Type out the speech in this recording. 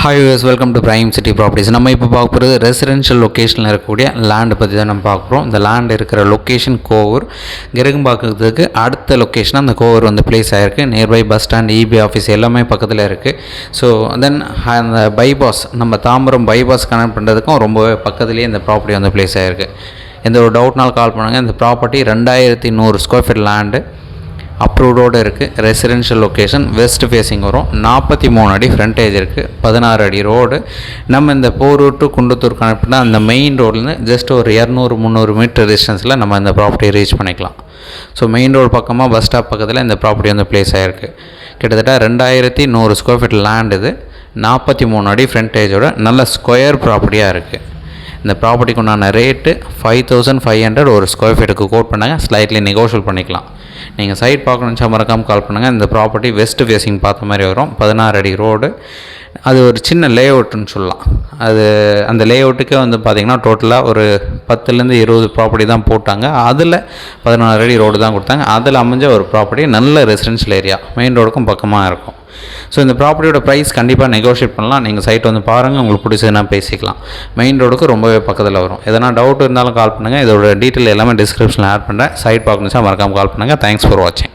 Hi use welcome to prime city properties. நம்ம இப்போ பார்க்க போகிறது ரெசிடென்ஷியல் லொக்கேஷனில் இருக்கக்கூடிய லேண்டு பற்றி தான் நம்ம பார்க்குறோம். இந்த லேண்ட் இருக்கிற லொக்கேஷன் கோவூர். கிரகம்பாக்கத்துக்கு அடுத்த லொக்கேஷனாக அந்த கோவூர் வந்து பிளேஸ் ஆகிருக்கு. Nearby bus stand, EB office எல்லாமே பக்கத்தில் இருக்குது. ஸோ தென் அந்த பைபாஸ், நம்ம தாம்பரம் பைபாஸ் கனெக்ட் பண்ணுறதுக்கும் ரொம்பவே பக்கத்துலேயே இந்த ப்ராப்பர்ட்டி வந்து பிளேஸ் ஆகிருக்கு. எந்த ஒரு டவுட்னாலும் கால் பண்ணுங்கள். இந்த ப்ராப்பர்ட்டி 2100 ஸ்கொயர் ஃபீட் லேண்டு அப்ரூவ்டோடு இருக்குது. ரெசிடென்ஷியல் லொக்கேஷன், வெஸ்ட் ஃபேஸிங் வரும். 43 அடி ஃப்ரண்டேஜ் இருக்குது, 16 அடி ரோடு. நம்ம இந்த போரூர் டு குண்டத்தூர் கனெக்ட் பண்ணால் அந்த மெயின் ரோட்லேருந்து ஜஸ்ட் ஒரு 200-300 மீட்டர் டிஸ்டன்ஸில் நம்ம இந்த ப்ராப்பர்ட்டியை ரீச் பண்ணிக்கலாம். ஸோ மெயின் ரோடு பக்கமாக பஸ் ஸ்டாப் பக்கத்தில் இந்த ப்ராப்பர்ட்டி வந்து பிளேஸ் ஆகிருக்கு. கிட்டத்தட்ட 2100 ஸ்கொயர் ஃபீட் லேண்ட் இது. 43 அடி ஃப்ரண்டேஜோட நல்ல ஸ்கொயர் ப்ராப்பர்ட்டியாக இருக்குது. இந்த ப்ராப்பர்ட்டிக்கு உண்டான ரேட்டு 5500 ஒரு ஸ்கொயர் ஃபீட்டுக்கு கோட் பண்ணாங்க. ஸ்லைட்லி நெகோஷியல் பண்ணிக்கலாம். நீங்கள் சைட் பார்க்கணுச்சா மறக்காமல் கால் பண்ணுங்கள். இந்த ப்ராப்பர்ட்டி வெஸ்ட் ஃபேஸிங் பார்த்த மாதிரி வரும். 16 அடி ரோடு. அது ஒரு சின்ன லே அவுட்டுன்னு சொல்லலாம். அது அந்த லே அவுட்டுக்கே வந்து பார்த்திங்கன்னா டோட்டலாக ஒரு 10-20 ப்ராப்பர்ட்டி தான் போட்டாங்க. அதில் 16 அடி ரோடு தான் கொடுத்தாங்க. அதில் அமைஞ்ச ஒரு ப்ராப்பர்ட்டி நல்ல ரெசிடென்ஷியல் ஏரியா, மெயின் ரோடுக்கும் பக்கமாக இருக்கும். ஸோ இந்த ப்ராப்பர்ட்டியோட ப்ரைஸ் கண்டிப்பாக நெகோஷியேட் பண்ணலாம். நீங்கள் சைட் வந்து பாருங்கள், உங்களுக்கு பிடிச்சதுன்னா பேசிக்கலாம். மெயின் ரோடுக்கு ரொம்பவே பக்கத்தில் வரும். எதனா டவுட் இருந்தாலும் கால் பண்ணுங்கள். இதோட டீட்டெயில் எல்லாமே டிஸ்கிரிப்ஷனில் ஆட் பண்ணுறேன். சைட் பார்க்கணுச்சா மறக்காமல் கால் பண்ணுங்கள். தேங்க்ஸ் ஃபார் வாட்சிங்.